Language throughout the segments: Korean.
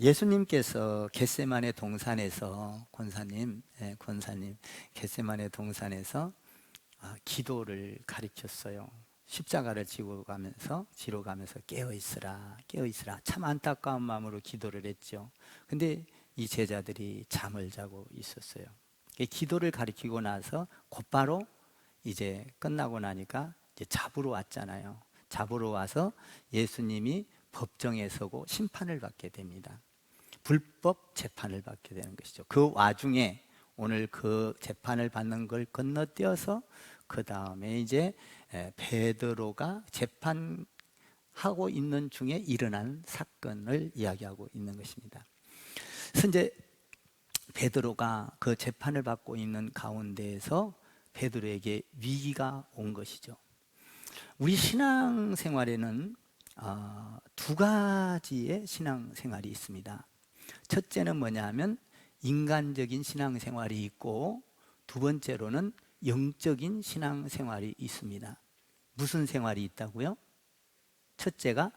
예수님께서 겟세마네 동산에서 권사님 겟세마네 동산에서 기도를 가르쳤어요. 십자가를 지러 가면서 깨어 있으라, 깨어 있으라. 참 안타까운 마음으로 기도를 했죠. 근데 이 제자들이 잠을 자고 있었어요. 기도를 가르치고 나서 곧바로 이제 끝나고 나니까 이제 잡으러 왔잖아요. 잡으러 와서 예수님이 법정에 서고 심판을 받게 됩니다. 불법 재판을 받게 되는 것이죠. 그 와중에 오늘 그 재판을 받는 걸 건너뛰어서 그 다음에 이제 베드로가 재판하고 있는 중에 일어난 사건을 이야기하고 있는 것입니다. 그래서 이제 베드로가 그 재판을 받고 있는 가운데에서 베드로에게 위기가 온 것이죠. 우리 신앙생활에는 두 가지의 신앙생활이 있습니다. 첫째는 뭐냐 하면 인간적인 신앙생활이 있고, 두 번째로는 영적인 신앙생활이 있습니다. 무슨 생활이 있다고요? 첫째가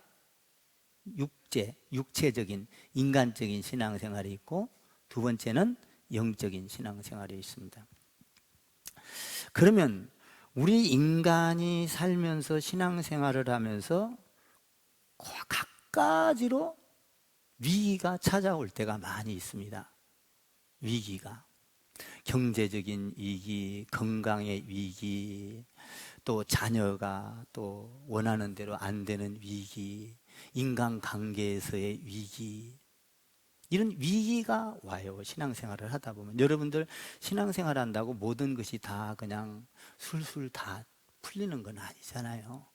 육체적인 인간적인 신앙생활이 있고, 두 번째는 영적인 신앙생활이 있습니다. 그러면 우리 인간이 살면서 신앙생활을 하면서 각가지로 위기가 찾아올 때가 많이 있습니다. 위기가 경제적인 위기, 건강의 위기, 또 자녀가 또 원하는 대로 안 되는 위기, 인간관계에서의 위기, 이런 위기가 와요. 신앙생활을 하다 보면. 여러분들 신앙생활 한다고 모든 것이 다 그냥 술술 다 풀리는 건 아니잖아요.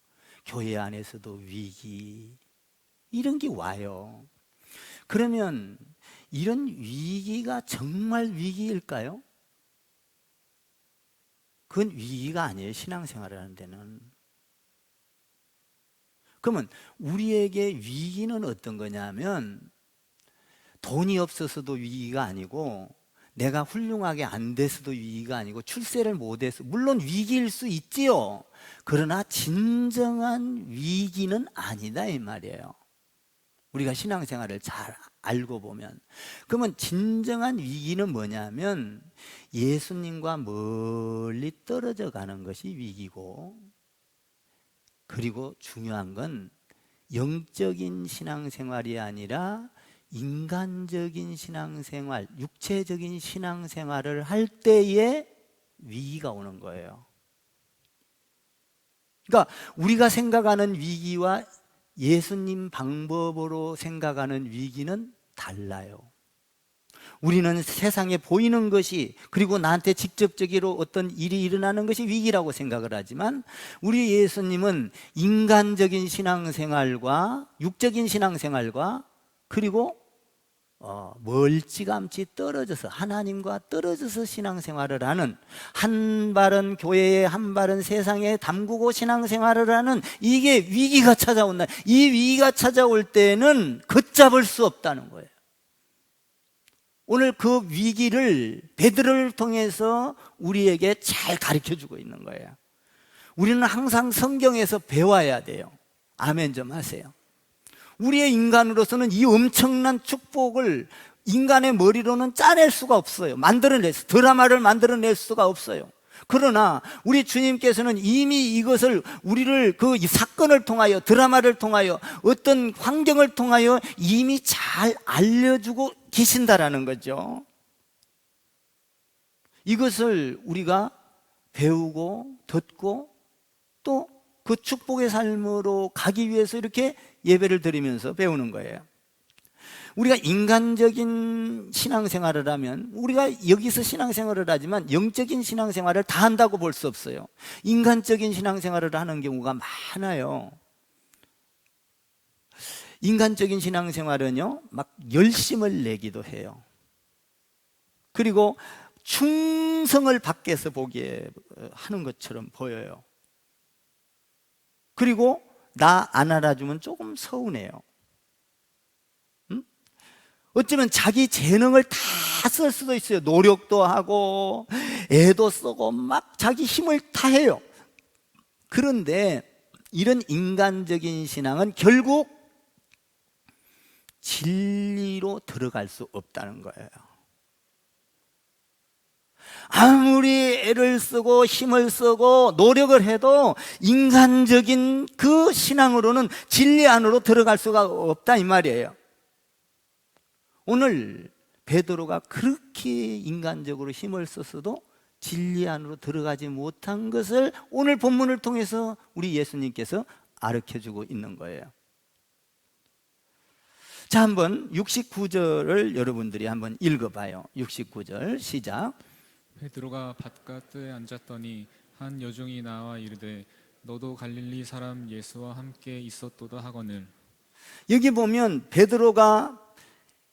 교회 안에서도 위기, 이런 게 와요. 그러면 이런 위기가 정말 위기일까요? 그건 위기가 아니에요. 신앙생활을 하는 데는. 그러면 우리에게 위기는 어떤 거냐면, 돈이 없어서도 위기가 아니고, 내가 훌륭하게 안 돼서도 위기가 아니고, 출세를 못해서, 물론 위기일 수 있지요. 그러나 진정한 위기는 아니다 이 말이에요. 우리가 신앙생활을 잘 알고 보면. 그러면 진정한 위기는 뭐냐면 예수님과 멀리 떨어져 가는 것이 위기고, 그리고 중요한 건 영적인 신앙생활이 아니라 인간적인 신앙생활, 육체적인 신앙생활을 할 때에 위기가 오는 거예요. 그러니까 우리가 생각하는 위기와 예수님 방법으로 생각하는 위기는 달라요. 우리는 세상에 보이는 것이, 그리고 나한테 직접적으로 어떤 일이 일어나는 것이 위기라고 생각을 하지만, 우리 예수님은 인간적인 신앙생활과 육적인 신앙생활과, 그리고 멀찌감치 떨어져서, 하나님과 떨어져서 신앙생활을 하는, 한 발은 교회에 한 발은 세상에 담그고 신앙생활을 하는, 이게 위기가 찾아온다. 이 위기가 찾아올 때는 걷잡을 수 없다는 거예요. 오늘 그 위기를 베드로를 통해서 우리에게 잘 가르쳐주고 있는 거예요. 우리는 항상 성경에서 배워야 돼요. 아멘 좀 하세요. 우리의 인간으로서는 이 엄청난 축복을 인간의 머리로는 짜낼 수가 없어요. 드라마를 만들어낼 수가 없어요. 그러나 우리 주님께서는 이미 이것을, 우리를 그 사건을 통하여, 드라마를 통하여, 어떤 환경을 통하여 이미 잘 알려주고 계신다라는 거죠. 이것을 우리가 배우고 듣고 또 그 축복의 삶으로 가기 위해서 이렇게 예배를 드리면서 배우는 거예요. 우리가 인간적인 신앙생활을 하면, 우리가 여기서 신앙생활을 하지만 영적인 신앙생활을 다 한다고 볼 수 없어요. 인간적인 신앙생활을 하는 경우가 많아요. 인간적인 신앙생활은요, 막 열심을 내기도 해요. 그리고 충성을 밖에서 보기에 하는 것처럼 보여요. 그리고 나 안 알아주면 조금 서운해요. 어쩌면 자기 재능을 다 쓸 수도 있어요. 노력도 하고 애도 쓰고 막 자기 힘을 다 해요. 그런데 이런 인간적인 신앙은 결국 진리로 들어갈 수 없다는 거예요. 아무리 애를 쓰고 힘을 쓰고 노력을 해도 인간적인 그 신앙으로는 진리 안으로 들어갈 수가 없다 이 말이에요. 오늘 베드로가 그렇게 인간적으로 힘을 썼어도 진리 안으로 들어가지 못한 것을 오늘 본문을 통해서 우리 예수님께서 가르쳐주고 있는 거예요. 자, 한번 69절을 여러분들이 한번 읽어봐요. 69절 시작. 베드로가 바깥에 앉았더니 한 여종이 나와 이르되 너도 갈릴리 사람 예수와 함께 있었도다 하거늘. 여기 보면 베드로가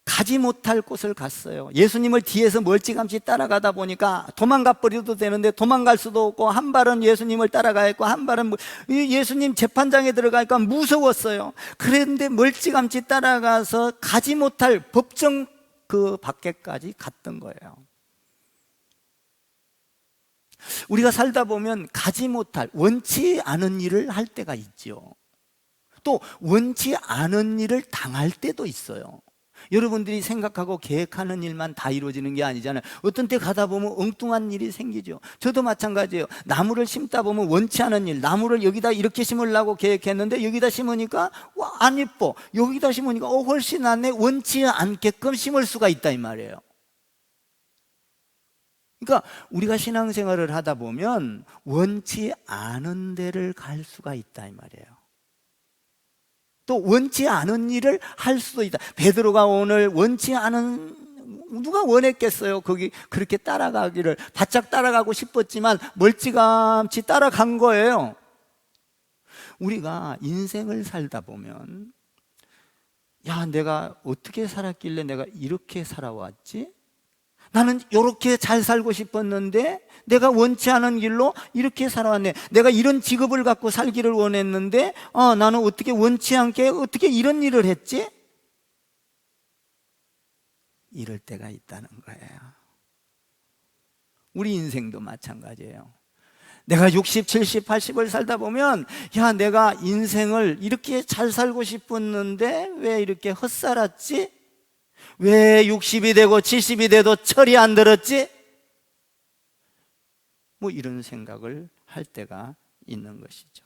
가지 못할 곳을 갔어요. 예수님을 뒤에서 멀찌감치 따라가다 보니까 도망가 버려도 되는데 도망갈 수도 없고, 한 발은 예수님을 따라가 있고 한 발은 예수님 재판장에 들어가니까 무서웠어요. 그런데 멀찌감치 따라가서 가지 못할 법정 그 밖에까지 갔던 거예요. 우리가 살다 보면 가지 못할, 원치 않은 일을 할 때가 있죠. 또 원치 않은 일을 당할 때도 있어요. 여러분들이 생각하고 계획하는 일만 다 이루어지는 게 아니잖아요. 어떤 때 가다 보면 엉뚱한 일이 생기죠. 저도 마찬가지예요. 나무를 심다 보면 원치 않은 일, 나무를 여기다 이렇게 심으려고 계획했는데 여기다 심으니까 와, 안 예뻐. 여기다 심으니까 훨씬 낫네. 원치 않게끔 심을 수가 있다 이 말이에요. 그러니까 우리가 신앙생활을 하다 보면 원치 않은 데를 갈 수가 있다 이 말이에요. 또 원치 않은 일을 할 수도 있다. 베드로가 오늘 원치 않은, 누가 원했겠어요? 거기 그렇게 따라가기를. 바짝 따라가고 싶었지만 멀찌감치 따라간 거예요. 우리가 인생을 살다 보면, 야, 내가 어떻게 살았길래 내가 이렇게 살아왔지? 나는 이렇게 잘 살고 싶었는데 내가 원치 않은 길로 이렇게 살아왔네. 내가 이런 직업을 갖고 살기를 원했는데 나는 어떻게 원치 않게 어떻게 이런 일을 했지? 이럴 때가 있다는 거예요. 우리 인생도 마찬가지예요. 내가 60, 70, 80을 살다 보면, 야, 내가 인생을 이렇게 잘 살고 싶었는데 왜 이렇게 헛살았지? 왜 60이 되고 70이 돼도 철이 안 들었지? 뭐 이런 생각을 할 때가 있는 것이죠.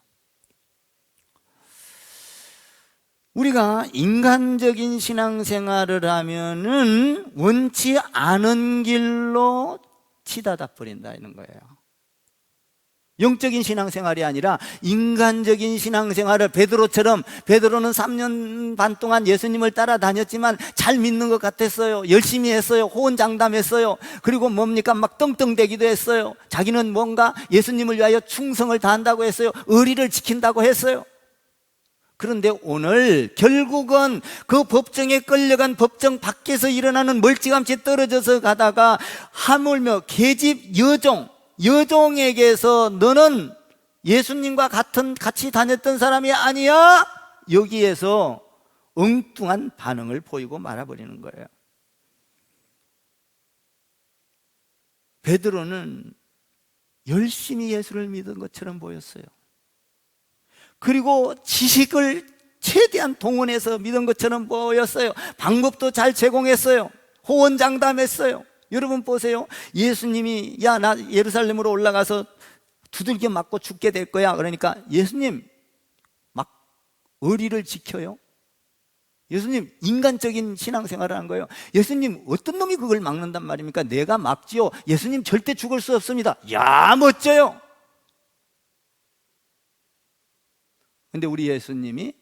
우리가 인간적인 신앙생활을 하면은 원치 않은 길로 치닫아 버린다는 거예요. 영적인 신앙생활이 아니라 인간적인 신앙생활을, 베드로처럼, 베드로는 3년 반 동안 예수님을 따라다녔지만 잘 믿는 것 같았어요. 열심히 했어요. 호언장담했어요. 그리고 뭡니까? 막 떵떵대기도 했어요. 자기는 뭔가 예수님을 위하여 충성을 다한다고 했어요. 의리를 지킨다고 했어요. 그런데 오늘 결국은 그 법정에 끌려간 법정 밖에서 일어나는 멀찌감치 떨어져서 가다가 하물며 계집 여종에게서 너는 예수님과 같이 다녔던 사람이 아니야? 여기에서 엉뚱한 반응을 보이고 말아버리는 거예요. 베드로는 열심히 예수를 믿은 것처럼 보였어요. 그리고 지식을 최대한 동원해서 믿은 것처럼 보였어요. 방법도 잘 제공했어요. 호언장담했어요. 여러분 보세요. 예수님이, 야, 나 예루살렘으로 올라가서 두들겨 맞고 죽게 될 거야. 그러니까 예수님 막 의리를 지켜요. 예수님 인간적인 신앙생활을 한 거예요. 예수님 어떤 놈이 그걸 막는단 말입니까? 내가 막지요. 예수님 절대 죽을 수 없습니다. 야, 멋져요. 근데 우리 예수님이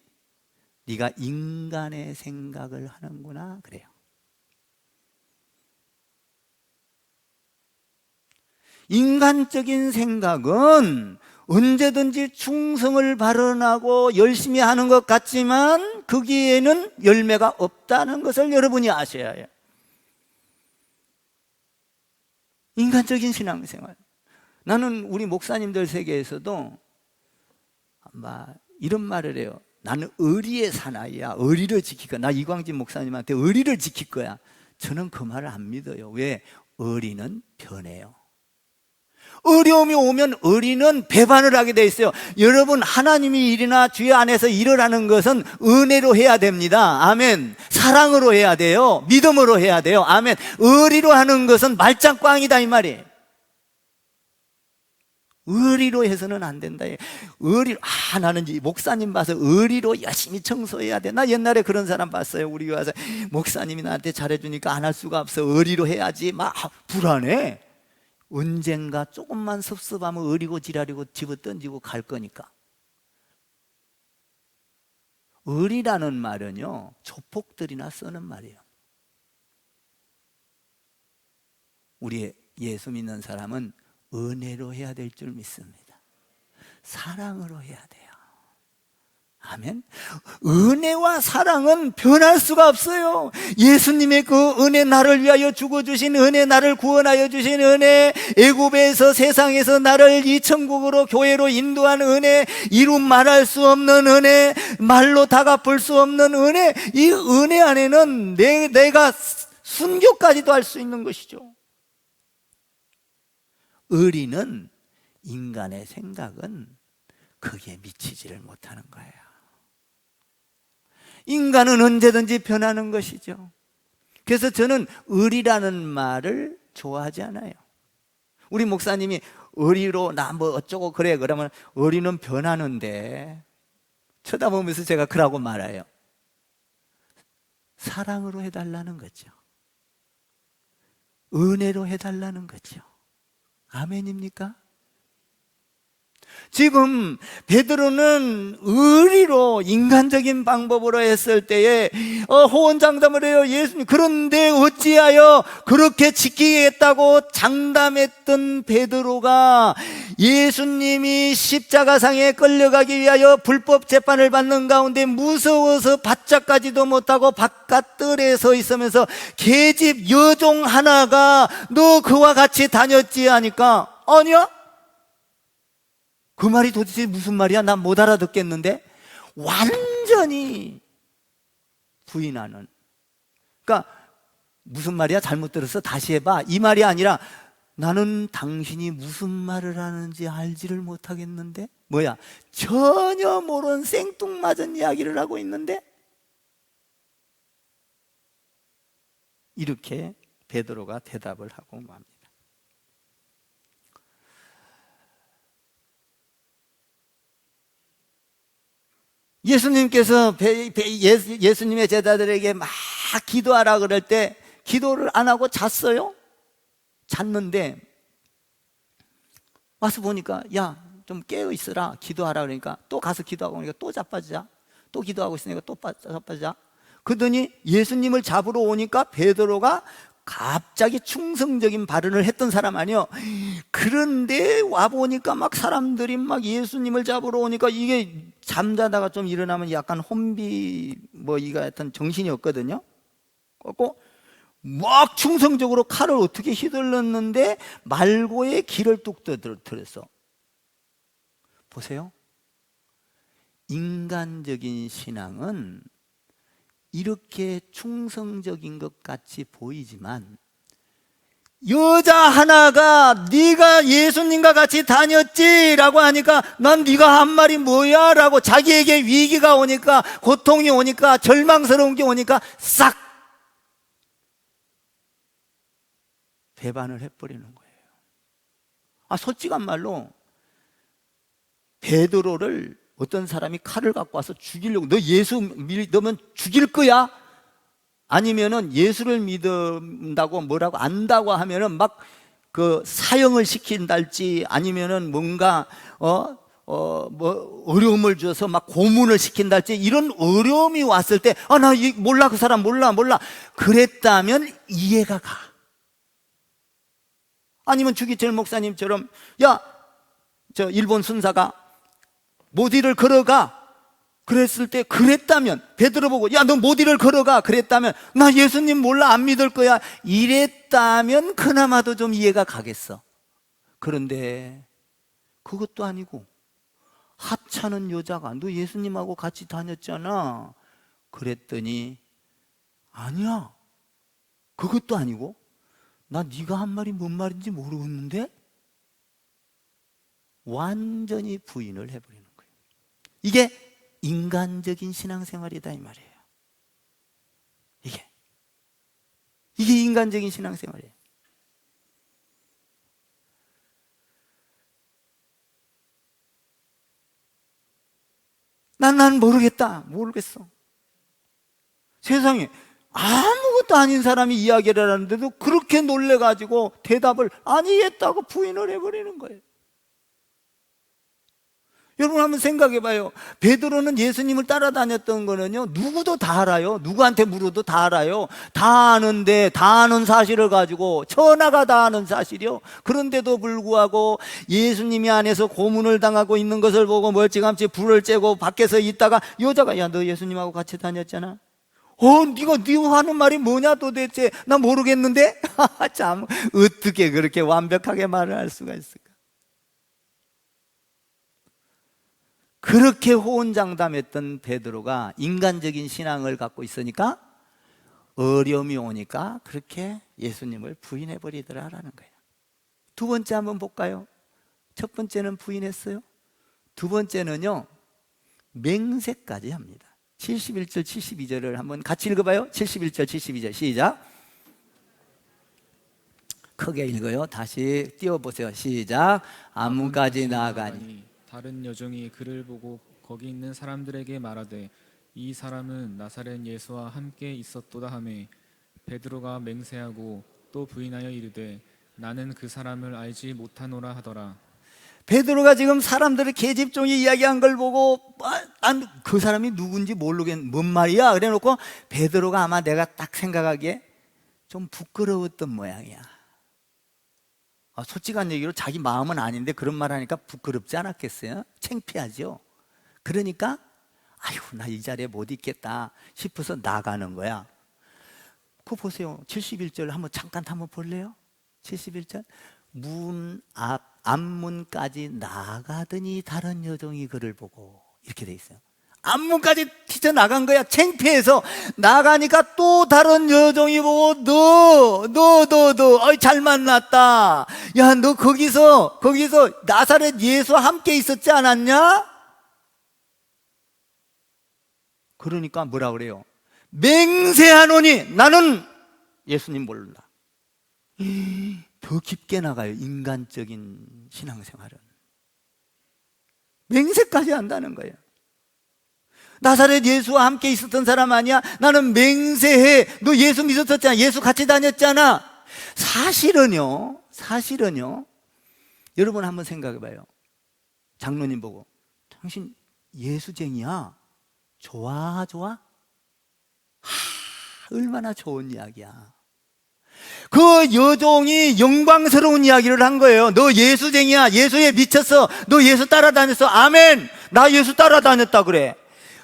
네가 인간의 생각을 하는구나 그래요. 인간적인 생각은 언제든지 충성을 발언하고 열심히 하는 것 같지만 거기에는 열매가 없다는 것을 여러분이 아셔야 해요. 인간적인 신앙생활. 나는 우리 목사님들 세계에서도 아마 이런 말을 해요. 나는 의리의 사나이야. 의리를 지킬 거야. 나 이광진 목사님한테 의리를 지킬 거야. 저는 그 말을 안 믿어요. 왜? 의리는 변해요. 어려움이 오면 의리는 배반을 하게 돼 있어요. 여러분, 하나님이 일이나 주의 안에서 일을 하는 것은 은혜로 해야 됩니다. 아멘. 사랑으로 해야 돼요. 믿음으로 해야 돼요. 아멘. 의리로 하는 것은 말짱꽝이다 이 말이에요. 의리로 해서는 안 된다. 나는 이 목사님 봐서 의리로 열심히 청소해야 돼. 나 옛날에 그런 사람 봤어요. 우리 와서 목사님이 나한테 잘해주니까 안 할 수가 없어. 의리로 해야지. 막 불안해. 언젠가 조금만 섭섭하면 의리고 지랄이고 집어 던지고 갈 거니까. 의리라는 말은요, 조폭들이나 쓰는 말이에요. 우리 예수 믿는 사람은 은혜로 해야 될 줄 믿습니다. 사랑으로 해야 돼요. 아멘. 은혜와 사랑은 변할 수가 없어요. 예수님의 그 은혜, 나를 위하여 죽어주신 은혜, 나를 구원하여 주신 은혜, 애굽에서 세상에서 나를 이 천국으로 교회로 인도한 은혜, 이루 말할 수 없는 은혜, 말로 다 갚을 수 없는 은혜, 이 은혜 안에는 내가 순교까지도 할 수 있는 것이죠. 의리는 인간의 생각은 그게 미치지를 못하는 거예요. 인간은 언제든지 변하는 것이죠. 그래서 저는 의리라는 말을 좋아하지 않아요. 우리 목사님이 의리로 나 뭐 어쩌고 그래 그러면 의리는 변하는데 쳐다보면서 제가 그러고 말아요. 사랑으로 해달라는 거죠. 은혜로 해달라는 거죠. 아멘입니까? 지금 베드로는 의리로 인간적인 방법으로 했을 때에 호언장담을 해요. 예수님, 그런데 어찌하여 그렇게 지키겠다고 장담했던 베드로가 예수님이 십자가상에 끌려가기 위하여 불법 재판을 받는 가운데 무서워서 바짝가지도 못하고 바깥뜰에 서 있으면서 계집 여종 하나가 너 그와 같이 다녔지 하니까 아니야? 그 말이 도대체 무슨 말이야? 난 못 알아듣겠는데? 완전히 부인하는. 그러니까 무슨 말이야? 잘못 들었어? 다시 해봐. 이 말이 아니라 나는 당신이 무슨 말을 하는지 알지를 못하겠는데? 뭐야? 전혀 모르는 생뚱맞은 이야기를 하고 있는데? 이렇게 베드로가 대답을 하고 맙니다. 예수님께서 예수님의 제자들에게 막 기도하라 그럴 때 기도를 안 하고 잤어요. 잤는데 와서 보니까 야, 좀 깨어 있으라 기도하라 그러니까 또 가서 기도하고 오니까 또 자빠지자. 또 기도하고 있으니까 또 자빠지자. 그러더니 예수님을 잡으러 오니까 베드로가 갑자기 충성적인 발언을 했던 사람 아니요. 그런데 와보니까 막 사람들이 막 예수님을 잡으러 오니까 이게 잠자다가 좀 일어나면 약간 혼비 뭐 이거 하여튼 정신이 없거든요. 그래서 막 충성적으로 칼을 어떻게 휘둘렀는데 말고의 기를 뚝 들였어. 보세요. 인간적인 신앙은 이렇게 충성적인 것 같이 보이지만 여자 하나가 네가 예수님과 같이 다녔지라고 하니까 난 네가 한 말이 뭐야? 라고 자기에게 위기가 오니까 고통이 오니까 절망스러운 게 오니까 싹 배반을 해버리는 거예요. 솔직한 말로 베드로를 어떤 사람이 칼을 갖고 와서 죽이려고 너 예수 믿으면 죽일 거야? 아니면은 예수를 믿는다고 뭐라고 안다고 하면은 막 그 사형을 시킨달지 아니면은 뭔가 뭐 어려움을 줘서 막 고문을 시킨달지 이런 어려움이 왔을 때 나 몰라 그 사람 몰라 그랬다면 이해가 가. 아니면 주기철 목사님처럼 저 일본 순사가 못 일을 걸어가 그랬을 때 그랬다면 베드로 보고 너 못 일을 걸어가 그랬다면 나 예수님 몰라 안 믿을 거야 이랬다면 그나마도 좀 이해가 가겠어. 그런데 그것도 아니고 하찮은 여자가 너 예수님하고 같이 다녔잖아 그랬더니 아니야 그것도 아니고 나 네가 한 말이 뭔 말인지 모르겠는데 완전히 부인을 해버리는 거예요. 이게 인간적인 신앙생활이다 이 말이에요. 이게 인간적인 신앙생활이에요. 난 모르겠어. 세상에 아무것도 아닌 사람이 이야기를 하는데도 그렇게 놀래가지고 대답을 아니겠다고 부인을 해버리는 거예요. 여러분 한번 생각해봐요. 베드로는 예수님을 따라다녔던 거는요, 누구도 다 알아요. 누구한테 물어도 다 알아요. 다 아는데, 다 아는 사실을 가지고, 천하가 다 아는 사실이요. 그런데도 불구하고 예수님이 안에서 고문을 당하고 있는 것을 보고 멀찌감치 불을 쬐고 밖에서 있다가 여자가, 야, 너 예수님하고 같이 다녔잖아? 네가 하는 말이 뭐냐 도대체? 나 모르겠는데? 참, 어떻게 그렇게 완벽하게 말을 할 수가 있을까? 그렇게 호언장담했던 베드로가 인간적인 신앙을 갖고 있으니까 어려움이 오니까 그렇게 예수님을 부인해버리더라라는 거예요. 두 번째 한번 볼까요? 첫 번째는 부인했어요. 두 번째는요, 맹세까지 합니다. 71절 72절을 한번 같이 읽어봐요. 71절 72절 시작. 크게 읽어요. 다시 띄워보세요. 시작. 암문까지 나아가니 다른 여종이 그를 보고 거기 있는 사람들에게 말하되 이 사람은 나사렛 예수와 함께 있었도다 하매 베드로가 맹세하고 또 부인하여 이르되 나는 그 사람을 알지 못하노라 하더라. 베드로가 지금 사람들을 계집종이 이야기한 걸 보고 난 그 사람이 누군지 모르겠는 뭔 말이야 그래 놓고 베드로가 아마 내가 딱 생각하기에 좀 부끄러웠던 모양이야. 솔직한 얘기로 자기 마음은 아닌데 그런 말 하니까 부끄럽지 않았겠어요? 창피하죠. 그러니까 아이고 나 이 자리에 못 있겠다 싶어서 나가는 거야. 그거 보세요. 71절 한번 볼래요? 71절 문 앞 앞문까지 나가더니 다른 여종이 그를 보고 이렇게 돼 있어요. 앞문까지 티쳐 나간 거야. 창피해서 나가니까 또 다른 여종이 보고 너 잘 만났다. 야, 너 거기서 나사렛 예수와 함께 있었지 않았냐? 그러니까 뭐라 그래요? 맹세하노니 나는 예수님 모른다. 더 깊게 나가요. 인간적인 신앙생활은 맹세까지 한다는 거예요. 나사렛 예수와 함께 있었던 사람 아니야? 나는 맹세해. 너 예수 믿었었잖아. 예수 같이 다녔잖아. 사실은요 여러분 한번 생각해 봐요. 장로님 보고 당신 예수쟁이야. 좋아? 얼마나 좋은 이야기야. 그 여종이 영광스러운 이야기를 한 거예요. 너 예수쟁이야. 예수에 미쳤어. 너 예수 따라다녔어. 아멘. 나 예수 따라다녔다 그래.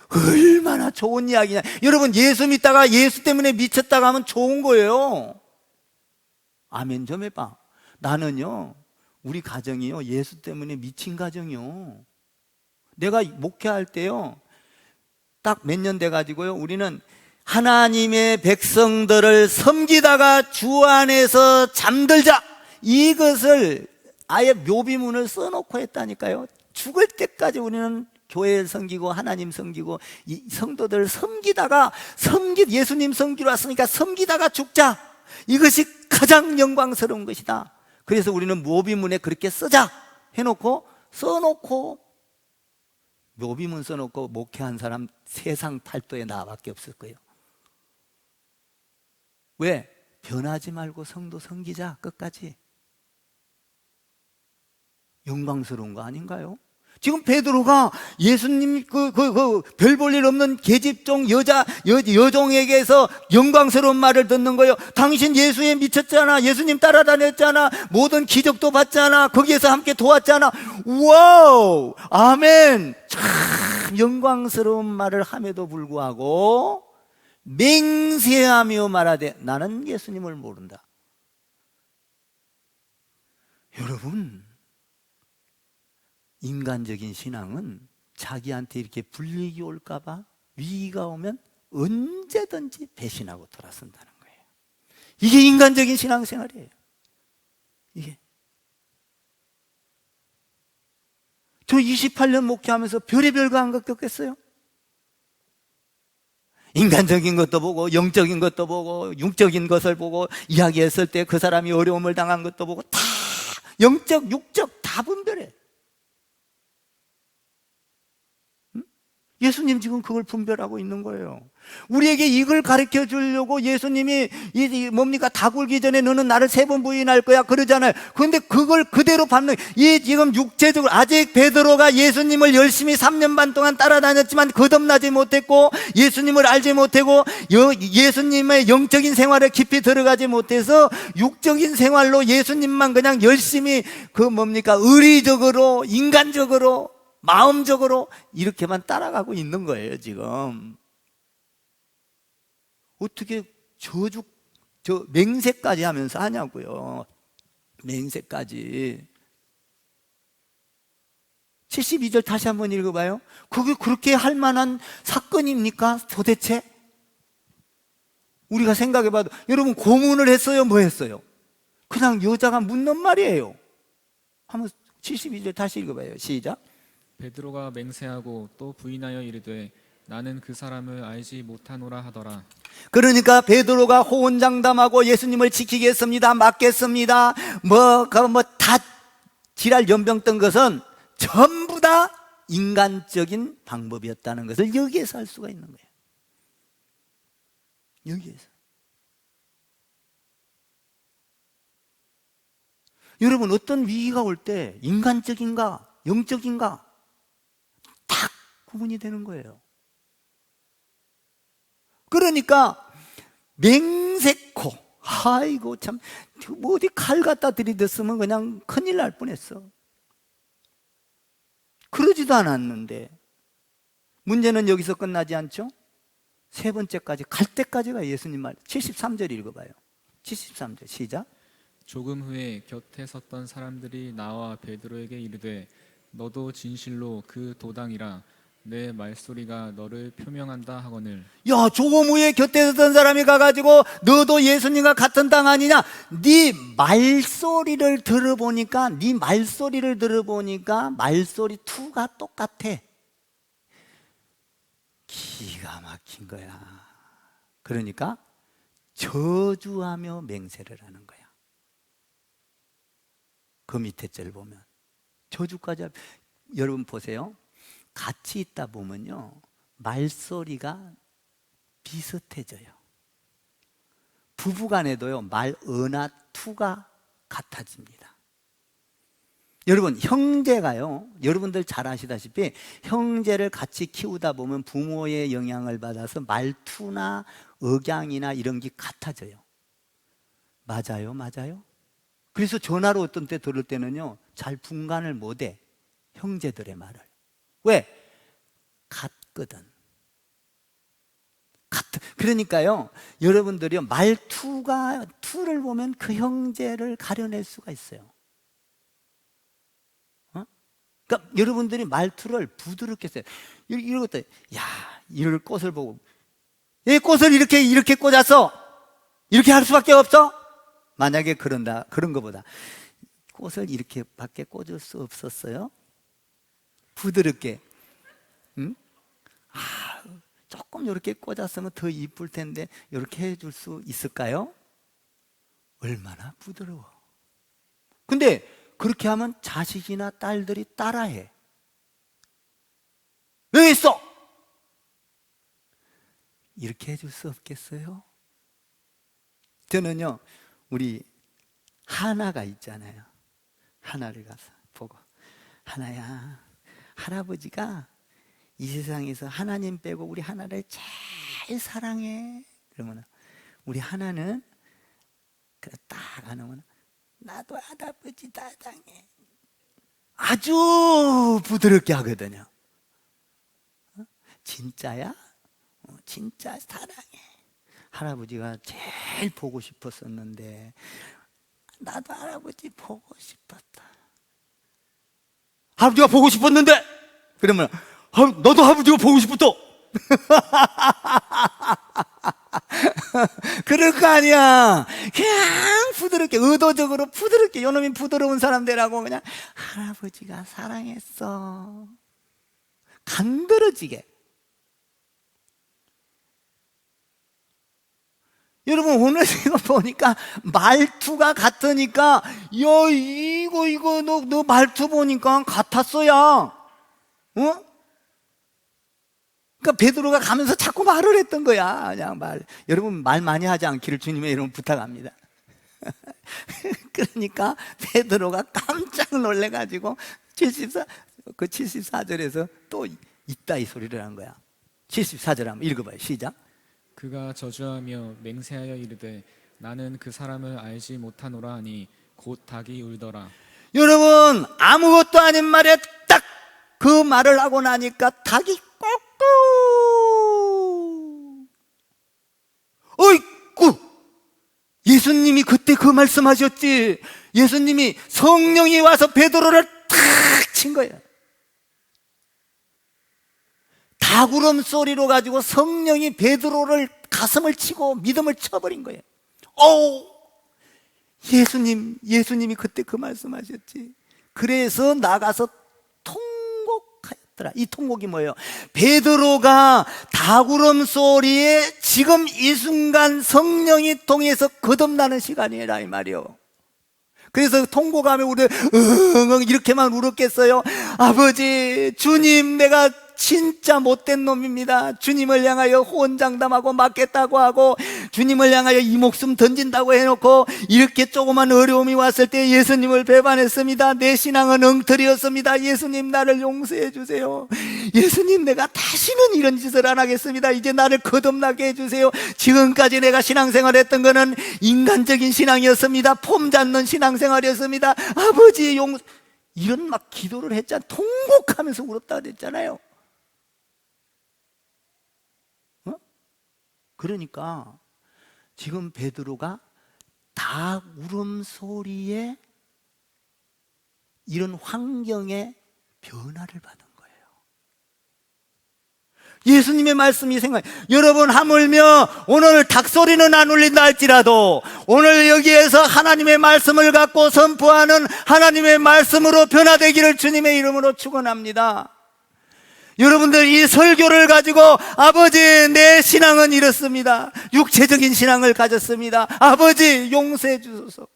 얼마나 좋은 이야기냐. 여러분 예수 믿다가 예수 때문에 미쳤다가 하면 좋은 거예요. 아멘 좀 해봐. 나는요 우리 가정이요 예수 때문에 미친 가정이요. 내가 목회할 때요 딱 몇 년 돼가지고요 우리는 하나님의 백성들을 섬기다가 주 안에서 잠들자 이것을 아예 묘비문을 써놓고 했다니까요. 죽을 때까지 우리는 교회를 섬기고 하나님 섬기고 이 성도들을 섬기다가 예수님 섬기러 왔으니까 섬기다가 죽자. 이것이 가장 영광스러운 것이다. 그래서 우리는 묘비문에 그렇게 써자 써놓고 묘비문 써놓고 목회한 사람 세상 팔도에 나밖에 없을 거예요. 왜? 변하지 말고 성도 섬기자 끝까지. 영광스러운 거 아닌가요? 지금 베드로가 예수님 별 볼 일 없는 계집종 여종에게서 영광스러운 말을 듣는 거예요. 당신 예수에 미쳤잖아. 예수님 따라다녔잖아. 모든 기적도 봤잖아. 거기에서 함께 도왔잖아. 와우! 아멘! 참 영광스러운 말을 함에도 불구하고 맹세하며 말하되 나는 예수님을 모른다. 여러분 인간적인 신앙은 자기한테 이렇게 불이익이 올까봐 위기가 오면 언제든지 배신하고 돌아선다는 거예요. 이게 인간적인 신앙생활이에요. 이게 저 28년 목회하면서 별의별 거 안 겪겠어요? 인간적인 것도 보고 영적인 것도 보고 육적인 것을 보고 이야기했을 때 그 사람이 어려움을 당한 것도 보고 다 영적, 육적 다 분별해. 예수님 지금 그걸 분별하고 있는 거예요. 우리에게 이걸 가르쳐 주려고 예수님이 뭡니까? 다 굴기 전에 너는 나를 3번 부인할 거야 그러잖아요. 그런데 그걸 그대로 밟는, 이 지금 육체적으로 아직 베드로가 예수님을 열심히 3년 반 동안 따라다녔지만 거듭나지 못했고 예수님을 알지 못하고 예수님의 영적인 생활에 깊이 들어가지 못해서 육적인 생활로 예수님만 그냥 열심히 의리적으로 인간적으로 마음적으로 이렇게만 따라가고 있는 거예요 지금. 어떻게 맹세까지 하면서 하냐고요. 맹세까지. 72절 다시 한번 읽어봐요. 그게 그렇게 할 만한 사건입니까 도대체? 우리가 생각해봐도, 여러분 고문을 했어요 뭐 했어요? 그냥 여자가 묻는 말이에요. 한번 72절 다시 읽어봐요. 시작. 베드로가 맹세하고 또 부인하여 이르되 나는 그 사람을 알지 못하노라 하더라. 그러니까 베드로가 호언장담하고 예수님을 지키겠습니다, 맡겠습니다, 다 지랄 연병 뜬 것은 전부 다 인간적인 방법이었다는 것을 여기에서 알 수가 있는 거예요. 여기에서. 여러분 어떤 위기가 올 때 인간적인가 영적인가 딱 구분이 되는 거예요. 그러니까 맹세코, 아이고 참, 어디 칼 갖다 들이댔으면 그냥 큰일 날 뻔했어. 그러지도 않았는데 문제는 여기서 끝나지 않죠? 3번째까지 갈 때까지가 예수님 말. 73절 읽어봐요. 73절 시작. 조금 후에 곁에 섰던 사람들이 나와 베드로에게 이르되 너도 진실로 그 도당이라 내 말소리가 너를 표명한다 하거늘. 야, 조금 후에 곁에 섰던 사람이 가가지고 너도 예수님과 같은 땅 아니냐? 네 말소리를 들어보니까 말소리 투가 똑같아. 기가 막힌 거야. 그러니까 저주하며 맹세를 하는 거야. 그 밑에 절 보면 저주까지. 여러분 보세요. 같이 있다 보면요 말소리가 비슷해져요. 부부간에도요 말 은하 투가 같아집니다. 여러분 형제가요, 여러분들 잘 아시다시피 형제를 같이 키우다 보면 부모의 영향을 받아서 말투나 억양이나 이런 게 같아져요. 맞아요? 그래서 전화로 어떤 때 들을 때는요 잘 분간을 못해, 형제들의 말을. 왜? 같거든. 그러니까요 여러분들이요 투를 보면 그 형제를 가려낼 수가 있어요. 그러니까 여러분들이 말투를 부드럽게 써요. 이럴 때, 야, 이럴 꽃을 보고, 이 꽃을 이렇게 꽂았어. 이렇게 할 수밖에 없어. 만약에 그런 거보다 꽃을 이렇게 밖에 꽂을 수 없었어요? 부드럽게. 응? 조금 이렇게 꽂았으면 더 이쁠 텐데 이렇게 해줄 수 있을까요? 얼마나 부드러워. 근데 그렇게 하면 자식이나 딸들이 따라해. 왜 했어? 이렇게 해줄 수 없겠어요? 저는요 우리 하나가 있잖아요. 하나를 가서 보고, 하나야, 할아버지가 이 세상에서 하나님 빼고 우리 하나를 제일 사랑해. 그러면 우리 하나는 딱 하면 나도 할아버지 사랑해. 아주 부드럽게 하거든요. 진짜야? 진짜 사랑해. 할아버지가 제일 보고 싶었었는데 나도 할아버지 보고 싶었다. 할아버지가 보고 싶었는데? 그러면 너도 할아버지가 보고 싶었어. 그럴 거 아니야. 그냥 부드럽게 부드럽게, 의도적으로 부드럽게, 요놈이 부드러운 사람 되라고 그냥 할아버지가 사랑했어. 간드러지게. 여러분, 오늘 이거 보니까 말투가 같으니까, 야, 이거, 너 말투 보니까 같았어야. 어? 그러니까 베드로가 가면서 자꾸 말을 했던 거야. 그냥 여러분, 말 많이 하지 않기를 주님의 이름 부탁합니다. 그러니까 베드로가 깜짝 놀래가지고 74절에서 또 있다 이 소리를 한 거야. 74절 한번 읽어봐요. 시작. 그가 저주하며 맹세하여 이르되 나는 그 사람을 알지 못하노라 하니 곧 닭이 울더라. 여러분, 아무것도 아닌 말에 딱 그 말을 하고 나니까 닭이 꾹꾹. 어이구, 예수님이 그때 그 말씀하셨지. 예수님이 성령이 와서 베드로를 탁 친 거예요. 닭 울음소리로 가지고 성령이 베드로를 가슴을 치고 믿음을 쳐버린 거예요. 예수님이 그때 그 말씀하셨지. 그래서 나가서 통곡하였더라. 이 통곡이 뭐예요? 베드로가 닭 울음소리에 지금 이 순간 성령이 통해서 거듭나는 시간이라 이 말이요. 그래서 통곡하며 우리 응응 이렇게만 울었겠어요? 아버지, 주님, 내가 진짜 못된 놈입니다. 주님을 향하여 호언장담하고 맞겠다고 하고 주님을 향하여 이 목숨 던진다고 해놓고 이렇게 조그만 어려움이 왔을 때 예수님을 배반했습니다. 내 신앙은 엉터리였습니다. 예수님, 나를 용서해 주세요. 예수님, 내가 다시는 이런 짓을 안 하겠습니다. 이제 나를 거듭나게 해주세요. 지금까지 내가 신앙생활했던 거는 인간적인 신앙이었습니다. 폼 잡는 신앙생활이었습니다. 아버지 이런 막 기도를 했잖아. 통곡하면서 울었다 그랬잖아요. 그러니까 지금 베드로가 닭 울음소리에 이런 환경에 변화를 받은 거예요. 예수님의 말씀이 여러분, 하물며 오늘 닭소리는 안 울린다 할지라도 오늘 여기에서 하나님의 말씀을 갖고 선포하는 하나님의 말씀으로 변화되기를 주님의 이름으로 축원합니다. 여러분들, 이 설교를 가지고 아버지, 내 신앙은 이렇습니다. 육체적인 신앙을 가졌습니다. 아버지, 용서해 주소서.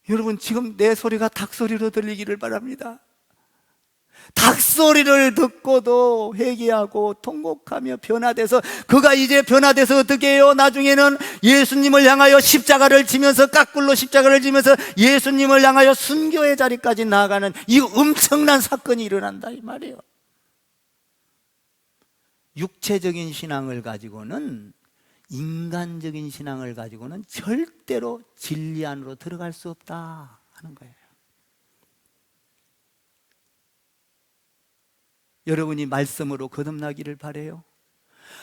여러분, 지금 내 소리가 닭소리로 들리기를 바랍니다. 닭소리를 듣고도 회개하고 통곡하며 변화돼서, 그가 이제 변화돼서 어떻게 해요? 나중에는 예수님을 향하여 십자가를 지면서, 깎굴로 십자가를 지면서 예수님을 향하여 순교의 자리까지 나아가는 이 엄청난 사건이 일어난다 이 말이에요. 육체적인 신앙을 가지고는, 인간적인 신앙을 가지고는 절대로 진리 안으로 들어갈 수 없다 하는 거예요. 여러분이 말씀으로 거듭나기를 바라요.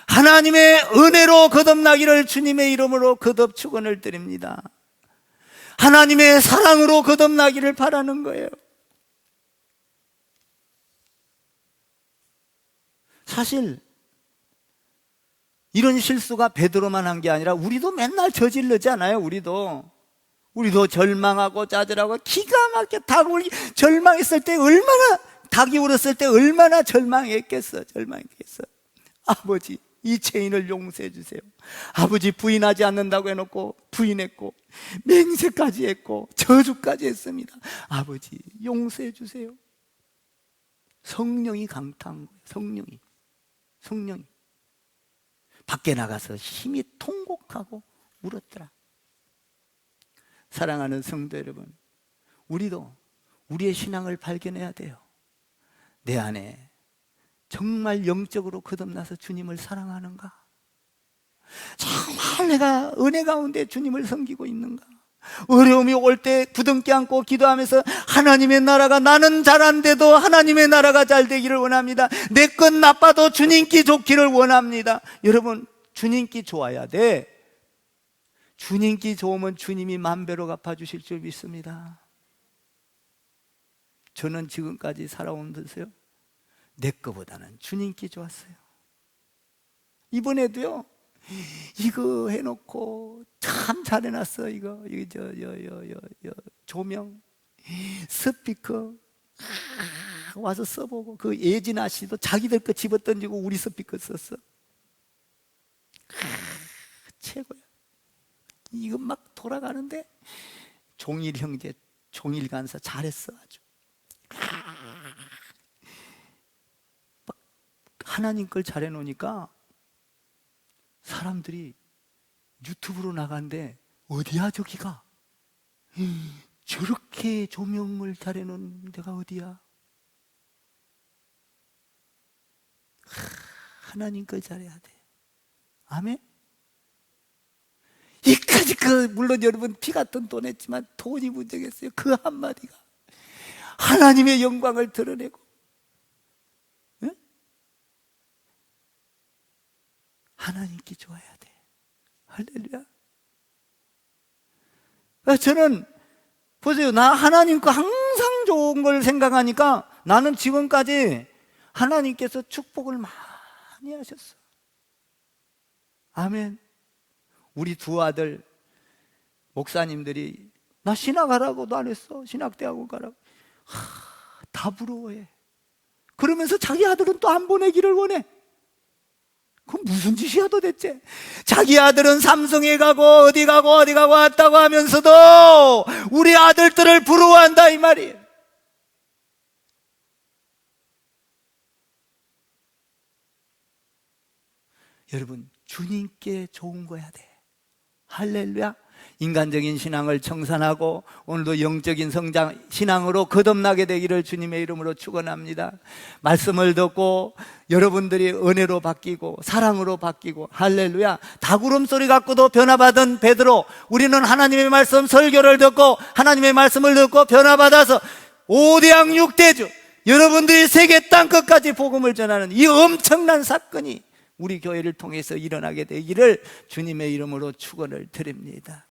하나님의 은혜로 거듭나기를 주님의 이름으로 거듭 축원을 드립니다. 하나님의 사랑으로 거듭나기를 바라는 거예요. 사실 이런 실수가 베드로만 한 게 아니라 우리도 맨날 저질르지 않아요? 우리도 절망하고 좌절하고 기가 막혀 절망했을 때 닭이 울었을 때 얼마나 절망했겠어. 아버지, 이 죄인을 용서해 주세요. 아버지, 부인하지 않는다고 해놓고 부인했고, 맹세까지 했고, 저주까지 했습니다. 아버지, 용서해 주세요. 성령이 강타한 거예요. 성령이 밖에 나가서 힘이 통곡하고 울었더라. 사랑하는 성도 여러분, 우리도 우리의 신앙을 발견해야 돼요. 내 안에 정말 영적으로 거듭나서 주님을 사랑하는가? 정말 내가 은혜 가운데 주님을 섬기고 있는가? 어려움이 올 때 부둥켜 안고 기도하면서 하나님의 나라가, 나는 잘안돼도 하나님의 나라가 잘 되기를 원합니다. 내 것 나빠도 주님께 좋기를 원합니다. 여러분, 주님께 좋아야 돼. 주님께 좋으면 주님이 만배로 갚아주실 줄 믿습니다. 저는 지금까지 살아오면서요, 내 거보다는 주님께 좋았어요. 이번에도요, 이거 해놓고 참 잘해놨어. 이거 조명, 스피커 와서 써보고, 그 예진아 씨도 자기들 거 집어던지고 우리 스피커 썼어. 최고야. 이거 막 돌아가는데 종일 형제, 종일 간사 잘했어. 아주 막 하나님 걸 잘해놓으니까 사람들이 유튜브로 나간대. 어디야 저기가? 저렇게 조명을 잘해놓은 데가 어디야? 하나님 걸 잘해야 돼. 아멘? 이까지 물론 여러분 피 같은 돈 했지만 돈이 문제겠어요. 그 한마디가 하나님의 영광을 드러내고, 응? 하나님께 좋아야 돼. 할렐루야. 저는 보세요. 나 하나님 거 항상 좋은 걸 생각하니까 나는 지금까지 하나님께서 축복을 많이 하셨어. 아멘. 우리 두 아들 목사님들이 나 신학하라고도 안 했어. 신학대학원 가라고. 다 부러워해. 그러면서 자기 아들은 또 안 보내기를 원해. 그건 무슨 짓이야 도대체? 자기 아들은 삼성에 가고 어디 가고 왔다고 하면서도 우리 아들들을 부러워한다 이 말이에요. 여러분, 주님께 좋은 거 해야 돼. 할렐루야. 인간적인 신앙을 청산하고 오늘도 영적인 성장, 신앙으로 거듭나게 되기를 주님의 이름으로 축원합니다. 말씀을 듣고 여러분들이 은혜로 바뀌고 사랑으로 바뀌고, 할렐루야. 닭울음 소리 갖고도 변화받은 베드로, 우리는 하나님의 말씀 설교를 듣고 하나님의 말씀을 듣고 변화받아서 5대양 6대주, 여러분들이 세계 땅끝까지 복음을 전하는 이 엄청난 사건이 우리 교회를 통해서 일어나게 되기를 주님의 이름으로 축원을 드립니다.